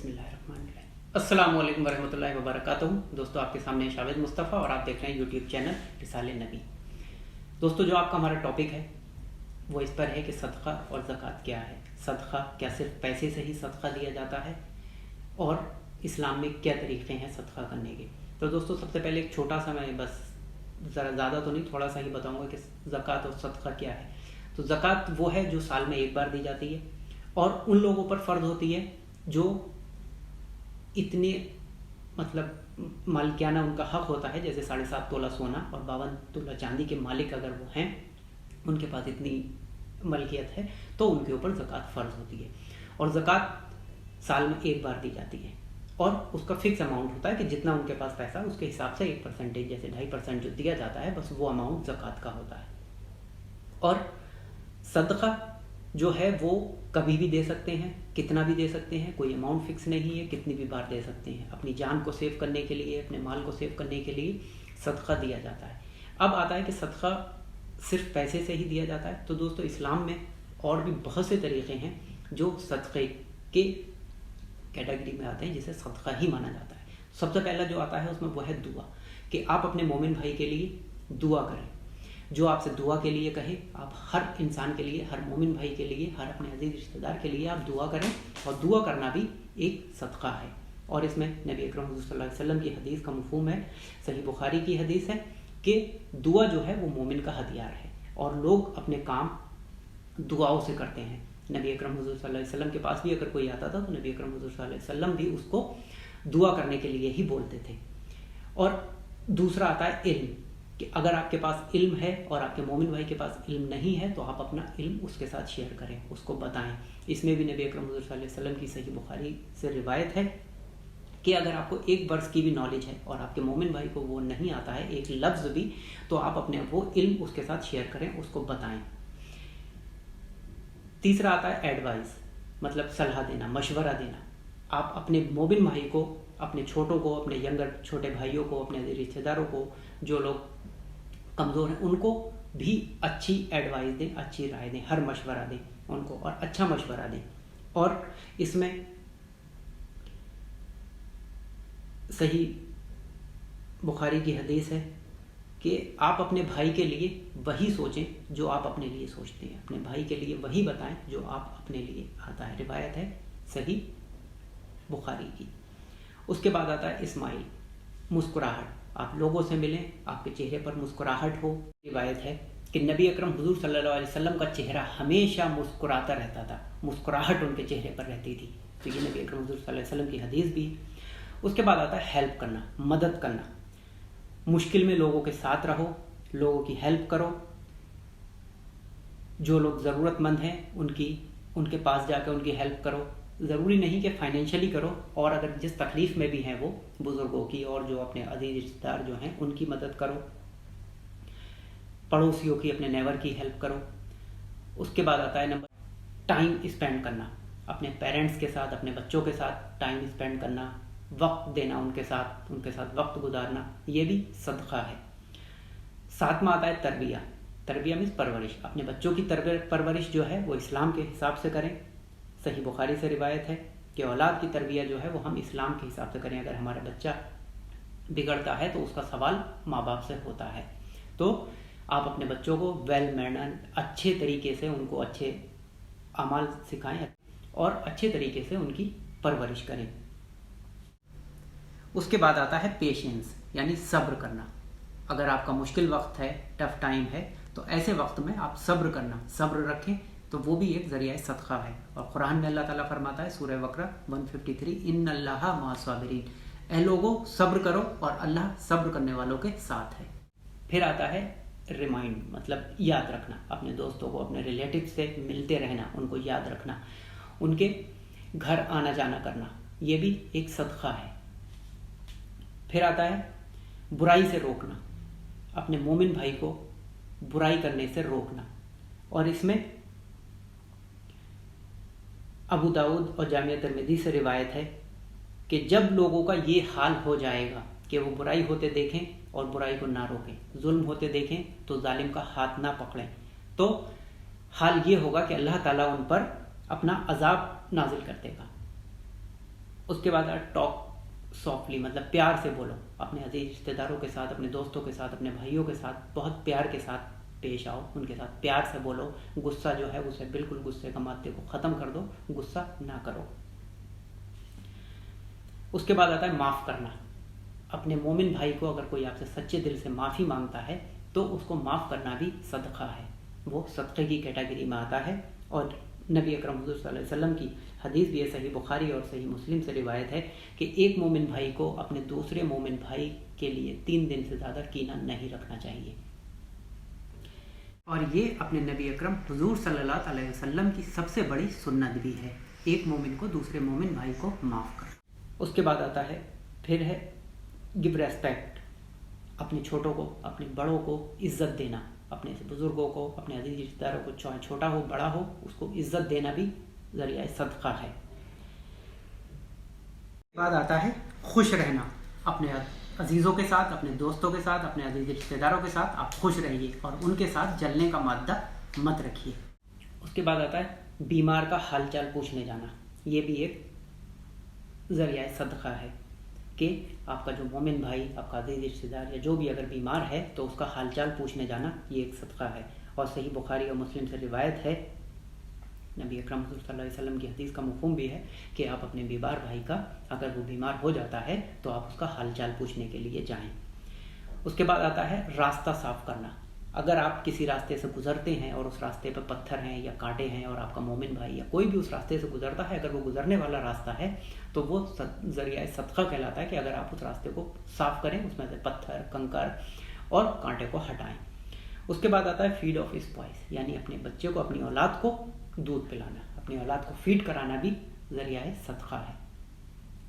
बिस्मिल्लाहिर्रहमानिर्रहीम। अस्सलाम वालेकुम वरहमतुल्लाहि वबरकातुहू। दोस्तों, आपके सामने शावेद मुस्तफ़ा और आप देख रहे हैं यूट्यूब चैनल रिसाले नबी। दोस्तों, जो आपका हमारा टॉपिक है वो इस पर है कि सदका और ज़कात क्या है। सदका क्या सिर्फ पैसे से ही सदका दिया जाता है, और इस्लाम में क्या तरीक़े हैं सदका करने के। तो दोस्तों, सबसे पहले एक छोटा सा मैं बस ज़्यादा तो नहीं, थोड़ा सा ही बताऊँगा कि ज़कात और सदका क्या है। तो ज़कात वो है जो साल में एक बार दी जाती है, और उन लोगों पर फ़र्ज होती है जो इतने मालिकाना उनका हक होता है, जैसे 7.5 तोला सोना और 52 तोला चांदी के मालिक अगर वो हैं, उनके पास इतनी मलकियत है, तो उनके ऊपर ज़कात फ़र्ज होती है। और ज़कात साल में एक बार दी जाती है, और उसका फिक्स अमाउंट होता है कि जितना उनके पास पैसा उसके हिसाब से 1% जैसे 2.5% जो दिया जाता है, बस वो अमाउंट ज़कात का होता है। और सदका जो है वो कभी भी दे सकते हैं, कितना भी दे सकते हैं, कोई अमाउंट फिक्स नहीं है, कितनी भी बार दे सकते हैं। अपनी जान को सेव करने के लिए, अपने माल को सेव करने के लिए सदका दिया जाता है। अब आता है कि सदका सिर्फ पैसे से ही दिया जाता है। तो दोस्तों, इस्लाम में और भी बहुत से तरीक़े हैं जो सदक़े के कैटेगरी में आते हैं, जिसे सदका ही माना जाता है। सबसे पहला जो आता है उसमें वो है दुआ, कि आप अपने मोमिन भाई के लिए दुआ करें। जो आपसे दुआ के लिए कहे, आप हर इंसान के लिए, हर मोमिन भाई के लिए, हर अपने अजीज रिश्तेदार के लिए आप दुआ करें। और दुआ करना भी एक सदका है। और इसमें नबी अकरम सल्लल्लाहु अलैहि वसल्लम की हदीस का मफ़हूम है, सही बुखारी की हदीस है कि दुआ जो है वो मोमिन का हथियार है, और लोग अपने काम दुआओं से करते हैं। नबी अकरम सल्लल्लाहु अलैहि वसल्लम के पास भी अगर कोई आता था तो नबी अकरम सल्लल्लाहु अलैहि वसल्लम भी उसको दुआ करने के लिए ही बोलते थे। और दूसरा आता है इल्म, कि अगर आपके पास इल्म है और आपके मोमिन भाई के पास इल्म नहीं है, तो आप अपना इल्म उसके साथ शेयर करें, उसको बताएं। इसमें भी नबी अकरम सल्लल्लाहु अलैहि वसल्लम की सही बुखारी से रिवायत है कि अगर आपको एक वर्ष की भी नॉलेज है और आपके मोमिन भाई को वो नहीं आता है एक लफ्ज़ भी, तो आप अपने वो इल्म उसके साथ शेयर करें, उसको बताएं। तीसरा आता है एडवाइस, मतलब सलाह देना, मशवरा देना। आप अपने मोमिन भाई को, अपने छोटों को, अपने छोटे भाइयों को, अपने रिश्तेदारों को, जो लोग कमज़ोर हैं, उनको भी अच्छी एडवाइस दें, अच्छी राय दें, हर मशवरा दें उनको, और अच्छा मशवरा दें। और इसमें सही बुखारी की हदीस है कि आप अपने भाई के लिए वही सोचें जो आप अपने लिए सोचते हैं, अपने भाई के लिए वही बताएं जो आप अपने लिए आता है। रिवायत है सही बुखारी की। उसके बाद आता है इस्माइल, मुस्कुराहट। आप लोगों से मिलें, आपके चेहरे पर मुस्कुराहट हो। रिवायत है कि नबी अकरम हुजूर सल्लल्लाहु अलैहि वसल्लम का चेहरा हमेशा मुस्कुराता रहता था, मुस्कुराहट उनके चेहरे पर रहती थी। तो ये नबी अकरम हुजूर सल्लल्लाहु अलैहि वसल्लम की हदीस भी। उसके बाद आता है हेल्प करना, मदद करना। मुश्किल में लोगों के साथ रहो, लोगों की हेल्प करो। जो लोग ज़रूरतमंद हैं उनके पास जाकर उनकी हेल्प करो। ज़रूरी नहीं कि फाइनेंशियली करो, और अगर जिस तकलीफ़ में भी हैं वो बुज़ुर्गों की, और जो अपने अजीज रिश्तेदार जो हैं उनकी मदद करो। पड़ोसियों की, अपने नेबर की हेल्प करो। उसके बाद आता है नंबर टाइम स्पेंड करना, अपने पेरेंट्स के साथ, अपने बच्चों के साथ टाइम स्पेंड करना, वक्त देना उनके साथ वक्त गुजारना, ये भी सदका है। सातवां आता है तरबिया। तरबिया मीन्स परवरिश। अपने बच्चों की परवरिश जो है वो इस्लाम के हिसाब से करें। सही बुखारी से रिवायत है कि औलाद की तरबिया जो है वो हम इस्लाम के हिसाब से करें। अगर हमारा बच्चा बिगड़ता है तो उसका सवाल माँ बाप से होता है। तो आप अपने बच्चों को वेल मैनर, अच्छे तरीके से उनको अच्छे अमाल सिखाएं और अच्छे तरीके से उनकी परवरिश करें। उसके बाद आता है पेशेंस, यानी सब्र करना। अगर आपका मुश्किल वक्त है, टफ टाइम है, तो ऐसे वक्त में आप सब्र करना, सब्र रखें, तो वो भी एक ज़रिया सदका है। और कुरान में अल्लाह ताला फरमाता है सूरह बकरा 153, इन्नल्लाहा मअस्साबिरीन, ऐ लोगों सब्र करो और अल्लाह सब्र करने वालों के साथ है। फिर आता है रिमाइंड, मतलब याद रखना। अपने दोस्तों को, अपने रिलेटिव से मिलते रहना, उनको याद रखना, उनके घर आना जाना करना, ये भी एक सदका है। फिर आता है बुराई से रोकना, अपने मोमिन भाई को बुराई करने से रोकना। और इसमें अबू दाऊद और जामिया तिर्मिज़ी से रिवायत है कि जब लोगों का ये हाल हो जाएगा कि वो बुराई होते देखें और बुराई को ना रोकें, जुल्म होते देखें तो जालिम का हाथ ना पकड़ें, तो हाल ये होगा कि अल्लाह ताला उन पर अपना अजाब नाजिल कर देगा। اس کے بعد ٹاک سافٹلی، مطلب پیار سے بولو، اپنے عزیز رشتہ داروں کے ساتھ، اپنے دوستوں کے ساتھ، اپنے بھائیوں کے ساتھ بہت پیار کے ساتھ پیش آؤ، ان کے ساتھ پیار سے بولو، غصہ جو ہے اسے بالکل غصے کا مادے کو ختم کر دو، غصہ نہ کرو۔ اس کے بعد آتا ہے معاف کرنا۔ اپنے مومن بھائی کو اگر کوئی آپ سے سچے دل سے معافی مانگتا ہے تو اس کو معاف کرنا بھی صدقہ ہے، وہ صدقے کی کیٹیگری میں آتا ہے۔ اور نبی اکرم حضور صلی اللہ علیہ وسلم کی حدیث بھی ہے، صحیح بخاری اور صحیح مسلم سے روایت ہے کہ ایک مومن بھائی کو اپنے دوسرے مومن بھائی کے لیے 3 دن سے زیادہ کینہ نہیں رکھنا چاہیے۔ اور یہ اپنے نبی اکرم حضور صلی اللہ علیہ وسلم کی سب سے بڑی سنت بھی ہے، ایک مومن کو دوسرے مومن بھائی کو معاف کر۔ اس کے بعد آتا ہے پھر ہے گیو ریسپیکٹ، اپنے چھوٹوں کو، اپنے بڑوں کو عزت دینا، اپنے بزرگوں کو، اپنے عزیز رشتہ داروں کو، چاہے چھوٹا ہو بڑا ہو، اس کو عزت دینا بھی ذریعہ صدقہ ہے۔ بعد آتا ہے خوش رہنا، اپنے عزیزوں کے ساتھ، اپنے دوستوں کے ساتھ، اپنے عزیز رشتہ داروں کے ساتھ آپ خوش رہیے اور ان کے ساتھ جلنے کا مادہ مت رکھیے۔ اس کے بعد آتا ہے بیمار کا حال چال پوچھنے جانا، یہ بھی ایک ذریعہ صدقہ ہے کہ آپ کا جو مومن بھائی، آپ کا عزیز رشتہ دار یا جو بھی اگر بیمار ہے تو اس کا حال چال پوچھنے جانا، یہ ایک صدقہ ہے۔ اور صحیح بخاری اور مسلم سے روایت ہے، نبی اکرم صلی اللہ علیہ وسلم کی حدیث کا مفہوم بھی ہے کہ آپ اپنے بیمار بھائی کا اگر وہ بیمار ہو جاتا ہے تو آپ اس کا حال چال پوچھنے کے لیے جائیں۔ اس کے بعد آتا ہے راستہ صاف کرنا، اگر آپ کسی راستے سے گزرتے ہیں اور اس راستے پہ پتھر ہیں یا کانٹے ہیں اور آپ کا مومن بھائی یا کوئی بھی اس راستے سے گزرتا ہے، اگر وہ گزرنے والا راستہ ہے تو وہ ذریعہ صدقہ کہلاتا ہے کہ اگر آپ اس راستے کو صاف کریں، اس میں سے پتھر، کنکر اور کانٹے کو ہٹائیں۔ اس کے بعد آتا ہے فیڈ آف اسپائس، یعنی اپنے بچے کو، اپنی اولاد کو دودھ پلانا، اپنی اولاد کو فیڈ کرانا بھی ذریعہ صدقہ ہے۔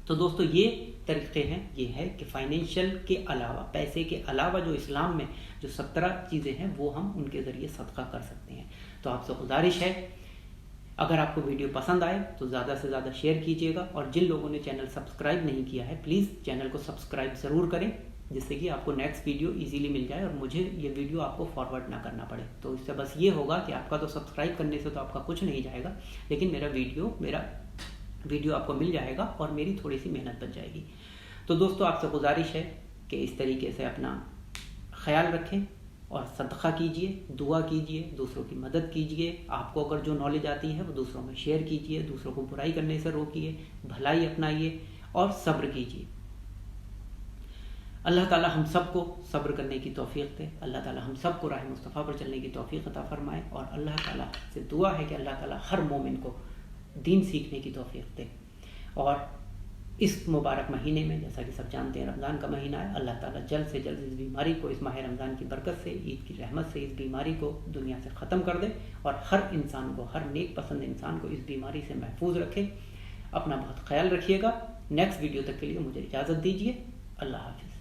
تو دوستو یہ طریقے ہیں، یہ ہے کہ فائنینشیل کے علاوہ، پیسے کے علاوہ جو اسلام میں جو 17 چیزیں ہیں وہ ہم ان کے ذریعے صدقہ کر سکتے ہیں۔ تو آپ سے گزارش ہے، اگر آپ کو ویڈیو پسند آئے تو زیادہ سے زیادہ شیئر کیجیے گا، اور جن لوگوں نے چینل سبسکرائب نہیں کیا ہے پلیز چینل کو سبسکرائب ضرور کریں، جس سے کہ آپ کو نیکسٹ ویڈیو ایزیلی مل جائے اور مجھے یہ ویڈیو آپ کو فارورڈ نہ کرنا پڑے۔ تو اس سے بس یہ ہوگا کہ آپ کا تو سبسکرائب کرنے سے تو آپ کا کچھ نہیں جائے گا، لیکن میرا ویڈیو آپ کو مل جائے گا اور میری تھوڑی سی محنت بچ جائے گی۔ تو دوستو آپ سے گزارش ہے کہ اس طریقے سے اپنا خیال رکھیں اور صدقہ کیجئے، دعا کیجئے، دوسروں کی مدد کیجئے، آپ کو اگر جو نالج آتی ہے وہ دوسروں میں شیئر کیجئے، دوسروں کو برائی کرنے سے روکیے، بھلائی اپنائیے اور صبر کیجئے۔ اللہ تعالی ہم سب کو صبر کرنے کی توفیق دے، اللہ تعالی ہم سب کو راہ مصطفیٰ پر چلنے کی توفیق عطا فرمائے، اور اللہ تعالی سے دعا ہے کہ اللہ تعالی ہر مومن کو دین سیکھنے کی توفیق دے۔ اور اس مبارک مہینے میں، جیسا کہ سب جانتے ہیں رمضان کا مہینہ ہے، اللہ تعالیٰ جلد سے جلد اس بیماری کو، اس ماہ رمضان کی برکت سے، عید کی رحمت سے اس بیماری کو دنیا سے ختم کر دے، اور ہر انسان کو، ہر نیک پسند انسان کو اس بیماری سے محفوظ رکھے۔ اپنا بہت خیال رکھیے گا۔ نیکسٹ ویڈیو تک کے لیے مجھے اجازت دیجیے۔ اللہ حافظ۔